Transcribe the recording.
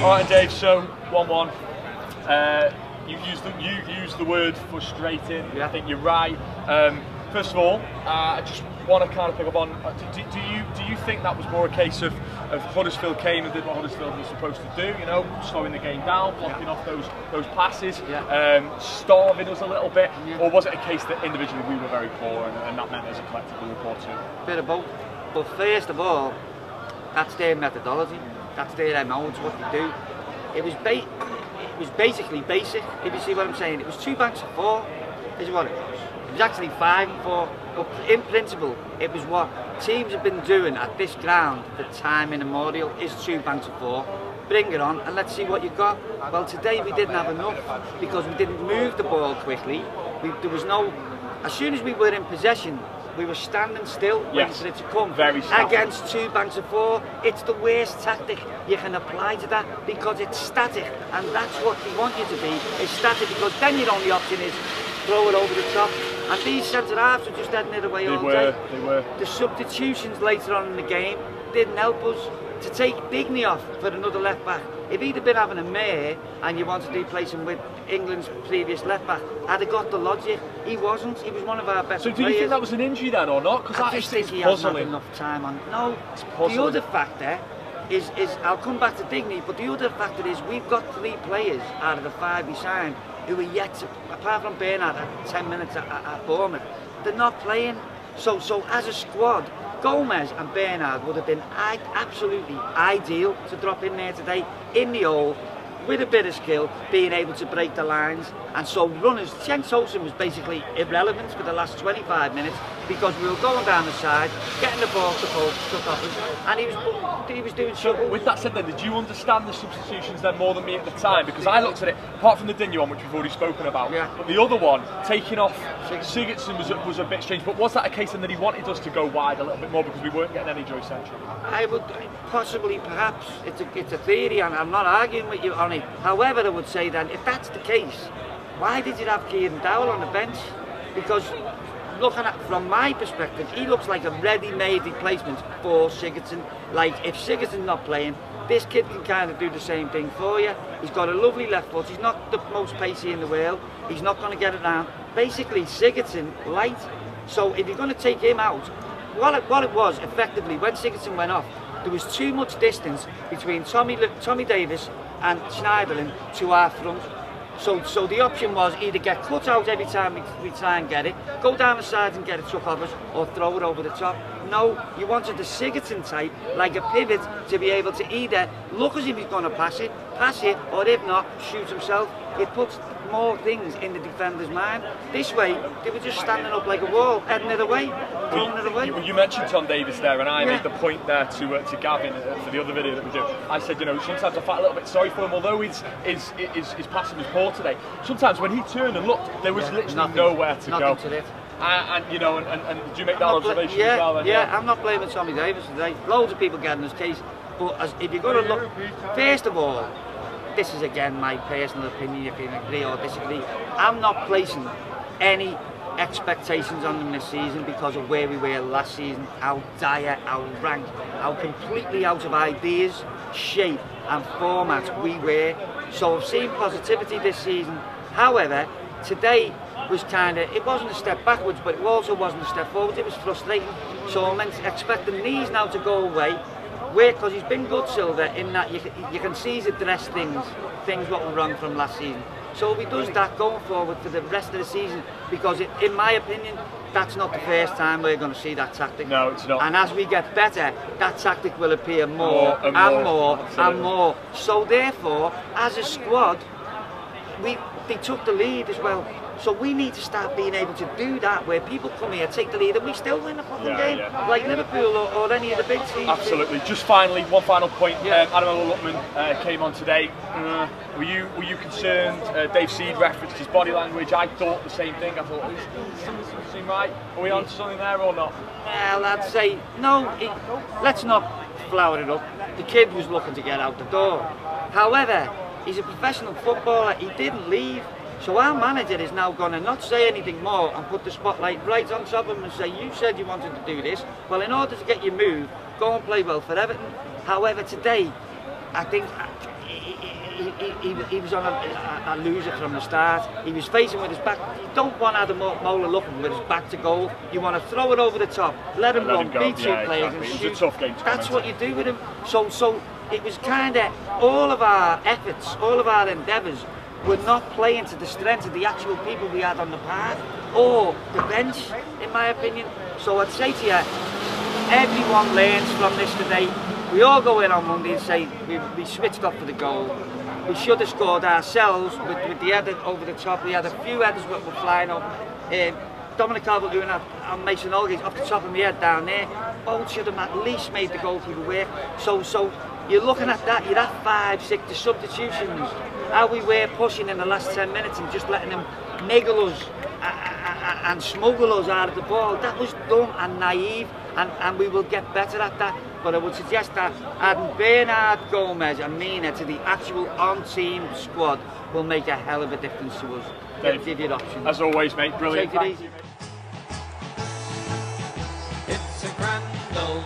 All right, Dave. So 1-1. You used the word frustrating. Yeah. I think you're right. First of all, I just want to kind of pick up on. Do you think that was more a case of Huddersfield came and did what Huddersfield was supposed to do? You know, slowing the game down, blocking off those passes, starving us a little bit, or was it a case that individually we were very poor and that meant as a collective we were poor too? Bit of both. But first of all, that's their methodology. That's their MO. It's what they do. It was basically basic, if you see what I'm saying. It was 2 banks of 4, is what it was. It was actually 5 and 4, but in principle, it was what teams have been doing at this ground for time immemorial, is 2 banks of 4. Bring it on and let's see what you've got. Well, today we didn't have enough because we didn't move the ball quickly. There was no, as soon as we were in possession, we were standing still waiting for it to come. Very static. Against 2 banks of 4, it's the worst tactic you can apply to that because it's static, and that's what they want you to be, is static, because then your only option is throw it over the top. And these centre-halves were just heading it away all day. They were. The substitutions later on in the game didn't help us. To take Digney off for another left-back, if he'd have been having a mare and you wanted to replace him with England's previous left-back, I'd have got the logic. He wasn't. He was one of our best players. So do you think that was an injury then or not? Because I just think he hasn't had enough time on. No, the other factor is I'll come back to Digney, but the other factor is we've got 3 players out of the 5 we signed who are yet to, apart from Bernard at 10 minutes at Bournemouth, they're not playing. So as a squad, Gomez and Bernard would have been absolutely ideal to drop in there today, in the hole, with a bit of skill, being able to break the lines. And so runners, Chen Tolson was basically irrelevant for the last 25 minutes because we were going down the side, getting the ball to post, took off us, and he was doing so. With that said then, did you understand the substitutions then more than me at the time? Because I looked at it, apart from the Digne one, which we've already spoken about, but the other one, taking off Sigurdsson was a bit strange. But was that a case then that he wanted us to go wide a little bit more because we weren't getting any joy central? I would possibly, perhaps, it's a theory, and I'm not arguing with you on it. However, I would say then, if that's the case, why did you have Kieran Dowell on the bench? Because looking at, from my perspective, he looks like a ready-made replacement for Sigurdsson. Like, if Sigurdsson's not playing, this kid can kind of do the same thing for you. He's got a lovely left foot. He's not the most pacey in the world. He's not going to get it down. Basically, Sigurdsson light. So if you're going to take him out, what it was effectively when Sigurdsson went off, there was too much distance between Tommy Davies and Schneiderlin to our front. So the option was either get cut out every time we try and get it, go down the sides and get it took off us, or throw it over the top. No, you wanted the Sigurdsson type, like a pivot, to be able to either look as if he's going to pass it, or if not, shoot himself. It puts more things in the defender's mind. This way, they were just standing up like a wall, heading it away, throwing it away. You mentioned Tom Davies there, and I made the point there to Gavin for the other video that we do. I said, you know, sometimes I felt a little bit sorry for him, although his passing was poor today. Sometimes when he turned and looked, there was literally nowhere to go. And you know, and did you make that observation as well? Then? Yeah, I'm not blaming Tommy Davies today. Loads of people get in his case, but if you're going to look, first of all, this is again my personal opinion, you can agree or disagree, I'm not placing any expectations on them this season because of where we were last season, how dire, how rank, how completely out of ideas, shape and format we were. So I've seen positivity this season. However, today was it wasn't a step backwards, but it also wasn't a step forward. It was frustrating. So I'm expecting these now to go away. Because he's been good, Silver, in that you can see he's addressed things what were wrong from last season. So if he does that going forward for the rest of the season, because in my opinion, that's not the first time we're going to see that tactic. No, it's not. And as we get better, that tactic will appear more and more. So therefore, as a squad, they took the lead as well. So we need to start being able to do that, where people come here, take the lead, and we still win the fucking game, like Liverpool or any of the big teams. Absolutely. Just finally, one final point. Adam Luckman came on today. Were you concerned? Dave Seed referenced his body language. I thought the same thing. I thought, something seem right? Are we on to something there or not? Well, I'd say no. Let's not flower it up. The kid was looking to get out the door. However, he's a professional footballer. He didn't leave. So our manager is now going to not say anything more and put the spotlight right on top of him and say, you said you wanted to do this. Well, in order to get your move, go and play well for Everton. However, today, I think he was on a loser from the start. He was facing with his back. You don't want Adam Mola looking with his back to goal. You want to throw it over the top, let him run, beat two players and shoot. It was a tough game to That's what you do with him. So it was kind of all of our efforts, all of our endeavours were not playing to the strength of the actual people we had on the park or the bench, in my opinion. So I'd say to you, everyone learns from this today. We all go in on Monday and say we switched off for the goal. We should have scored ourselves with the header over the top. We had a few headers that were flying up. Dominic Calvert-Lewin and Mason Holgate off the top of my head down there. Both should have at least made the goalkeeper work. So you're looking at that, you're at 5, 6, the substitutions. How we were pushing in the last 10 minutes and just letting them niggle us and smuggle us out of the ball. That was dumb and naive, and we will get better at that. But I would suggest that adding Bernard, Gomez and Mina to the actual on-team squad will make a hell of a difference to us. Dave, give you options. As always, mate, brilliant. Take it easy.